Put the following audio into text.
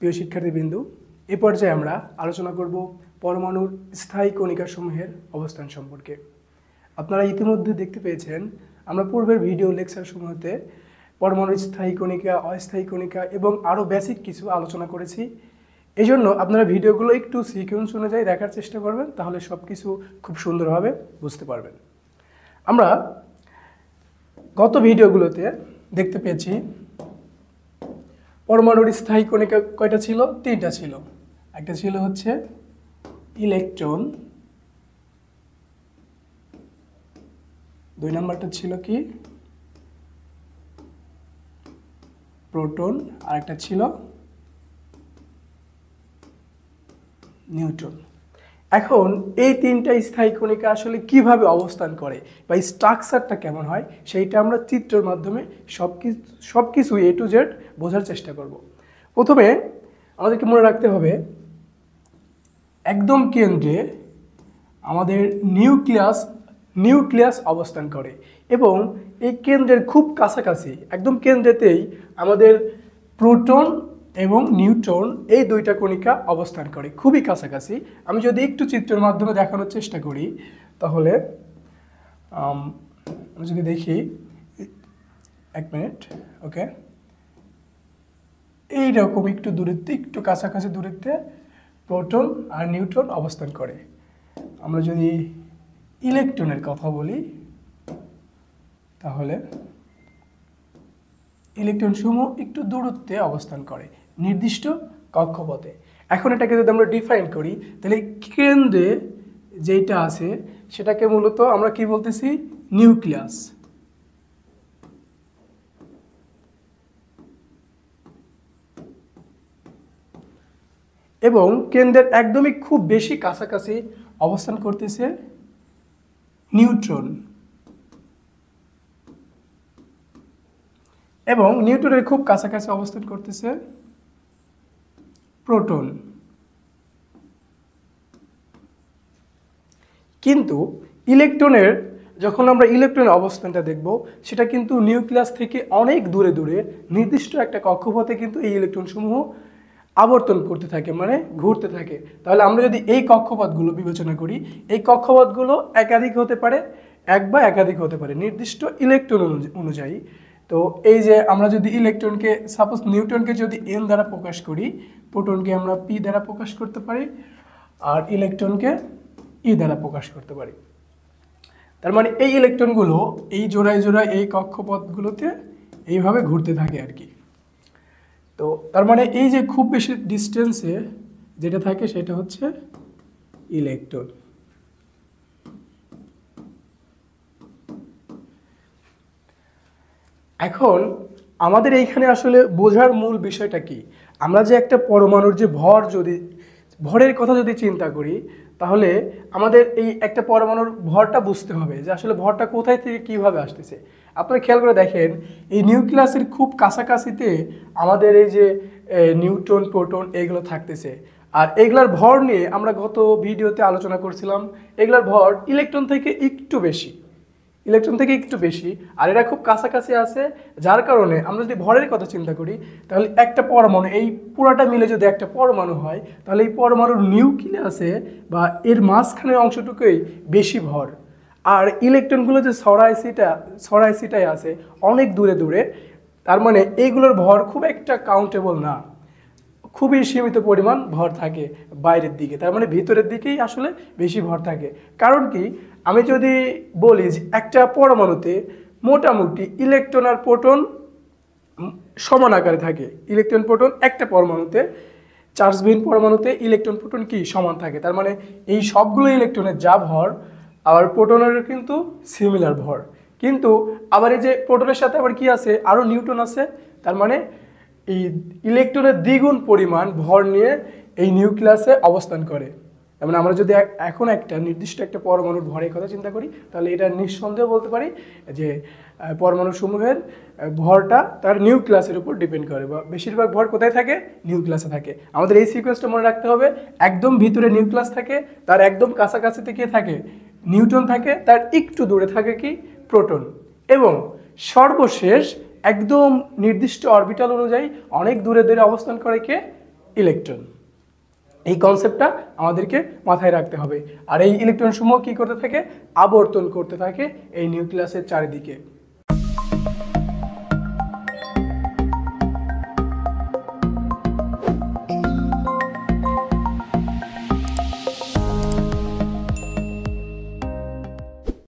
প্রিয় শিক্ষার্থীবৃন্দ, এই পর্যায়ে আমরা আলোচনা করব পরমাণুর স্থায়ী কণিকাসমূহের অবস্থান সম্পর্কে। আপনারা ইতিমধ্যে দেখতে পেয়েছেন আমরা পূর্বের ভিডিও লেকচার সমূহতে পরমাণুর স্থায়ী কণিকা, অস্থায়ী কণিকা এবং আরও বেসিক কিছু আলোচনা করেছি। এই জন্য আপনারা ভিডিওগুলো একটু সিকোয়েন্স অনুযায়ী দেখার চেষ্টা করবেন, তাহলে সব কিছু খুব সুন্দরভাবে বুঝতে পারবেন। আমরা গত ভিডিওগুলোতে দেখতে পেয়েছি পরমাণুর স্থায়ী কণিকা কয়টা ছিল? তিনটা ছিল। একটা ছিল হচ্ছে ইলেকট্রন, দুই নম্বরটা ছিল কি প্রোটন, আর একটা ছিল নিউট্রন। এখন এই তিনটা স্থায়ী কণিকা আসলে কিভাবে অবস্থান করে বা স্ট্রাকচারটা কেমন হয় সেইটা আমরা চিত্রের মাধ্যমে সবকিছু এ টু জেড বোঝার চেষ্টা করব। প্রথমে আমাদেরকে মনে রাখতে হবে একদম কেন্দ্রে আমাদের নিউক্লিয়াস অবস্থান করে এবং এই কেন্দ্রের খুব কাছাকাছি একদম কেন্দ্রেতেই আমাদের প্রোটন এবং নিউট্রন এই দুইটা কণিকা অবস্থান করে, খুবই কাছাকাছি। আমি যদি একটু চিত্রের মাধ্যমে দেখানোর চেষ্টা করি তাহলে আমি যদি দেখি, এক মিনিট, ওকে, এইরকম একটু দূরত্বে, একটু কাছাকাছি দূরত্বে প্রোটন আর নিউট্রন অবস্থান করে। আমরা যদি ইলেকট্রনের কথা বলি তাহলে ইলেকট্রন সমূহ একটু দূরত্বে অবস্থান করে নির্দিষ্ট কক্ষপথে। এখন এটাকে যদি আমরা ডিফাইন করি তাহলে কেন্দ্রে যেটা আছে সেটাকে মূলত আমরা কি বলতেছি? নিউক্লিয়াস। এবং কেন্দ্রের একদমই খুব বেশি কাছাকাছি অবস্থান করতেছে নিউট্রন, এবং নিউট্রনের খুব কাছাকাছি অবস্থান করতেছে প্রোটন। কিন্তু ইলেকট্রনের, যখন আমরা ইলেকট্রনের অবস্থানটা দেখব সেটা কিন্তু নিউক্লিয়াস থেকে অনেক দূরে দূরে নির্দিষ্ট একটা কক্ষপথে কিন্তু এই ইলেকট্রন সমূহ আবর্তন করতে থাকে, মানে ঘুরতে থাকে। তাহলে আমরা যদি এই কক্ষপথগুলো বিবেচনা করি, এই কক্ষপথগুলো একাধিক হতে পারে, এক বা একাধিক হতে পারে নির্দিষ্ট ইলেকট্রন অনুযায়ী। তো এই যে আমরা যদি ইলেকট্রনকে, সাপোজ নিউট্রনকে যদি এন দ্বারা প্রকাশ করি, প্রোটনকে আমরা পি দ্বারা প্রকাশ করতে পারি, আর ইলেকট্রনকে ই দ্বারা প্রকাশ করতে পারি। তার মানে এই ইলেকট্রনগুলো এই জোড়ায় জোড়ায় এই কক্ষপথগুলোতে এইভাবে ঘুরতে থাকে আর কি। তো তার মানে এই যে খুব বেশি ডিস্টেন্সে যেটা থাকে সেটা হচ্ছে ইলেকট্রন। এখন আমাদের এইখানে আসলে বোঝার মূল বিষয়টা কি? আমরা যে একটা পরমাণুর যে ভরের কথা যদি চিন্তা করি তাহলে আমাদের এই একটা পরমাণুর ভরটা বুঝতে হবে যে আসলে ভরটা কোথায় থেকে কিভাবে আসতেছে। আপনারা খেয়াল করে দেখেন এই নিউক্লিয়াসের খুব কাছাকাছিতে আমাদের এই যে নিউট্রন, প্রোটন এগুলো থাকতেছে, আর এগুলার ভর নিয়ে আমরা গত ভিডিওতে আলোচনা করছিলাম। এগুলার ভর ইলেকট্রন থেকে একটু বেশি, আর এরা খুব কাছাকাছি আছে, যার কারণে আমরা যদি ভরের কথা চিন্তা করি তাহলে একটা পরমাণু, এই পুরাটা মিলে যদি একটা পরমাণু হয় তাহলে এই পরমাণুর নিউক্লিয়াসে বা এর মাঝখানের অংশটুকুই বেশি ভর, আর ইলেকট্রনগুলো যে ছড়াই ছিটায় আছে অনেক দূরে দূরে। তার মানে এইগুলোর ভর খুব একটা কাউন্টেবল না, খুবই সীমিত পরিমাণ ভর থাকে বাইরের দিকে। তার মানে ভিতরের দিকেই আসলে বেশি ভর থাকে। কারণ কি, আমি যদি বলি যে একটা পরমাণুতে মোটামুটি ইলেকট্রন আর প্রোটন সমান আকারে থাকে, ইলেকট্রন প্রোটন একটা পরমাণুতে, চার্জবিহীন পরমাণুতে ইলেকট্রন প্রোটন কি সমান থাকে। তার মানে এই সবগুলো ইলেকট্রনের যা ভর, আবার প্রোটনের কিন্তু সিমিলার ভর। কিন্তু আবার এই যে প্রোটনের সাথে আবার কি আছে, আরও নিউট্রন আছে। তার মানে এই ইলেকট্রনের দ্বিগুণ পরিমাণ ভর নিয়ে এই নিউক্লিয়াসে অবস্থান করে। যেমন আমরা যদি এখন একটা নির্দিষ্ট একটা পরমাণুর ভরের কথা চিন্তা করি তাহলে এটা নিঃসন্দেহে বলতে পারি যে পরমাণুসমূহের ভরটা তার নিউক্লিয়াসের উপর ডিপেন্ড করে, বা বেশিরভাগ ভর কোথায় থাকে? নিউক্লিয়াসে থাকে। আমাদের এই সিকোয়েন্সটা মনে রাখতে হবে, একদম ভিতরে নিউক্লিয়াস থাকে, তার একদম কাছাকাছিতে কে থাকে? নিউট্রন থাকে, তার একটু দূরে থাকে কি? প্রোটন, এবং সর্বশেষ একদম নির্দিষ্ট অরবিটাল অনুযায়ী অনেক দূরে দূরে অবস্থান করে কে? ইলেকট্রন। এই কনসেপ্টটা আমাদেরকে মাথায় রাখতে হবে। আর এই ইলেকট্রন সমূহ কী করতে থাকে? আবর্তন করতে থাকে এই নিউক্লিয়াসের চারিদিকে।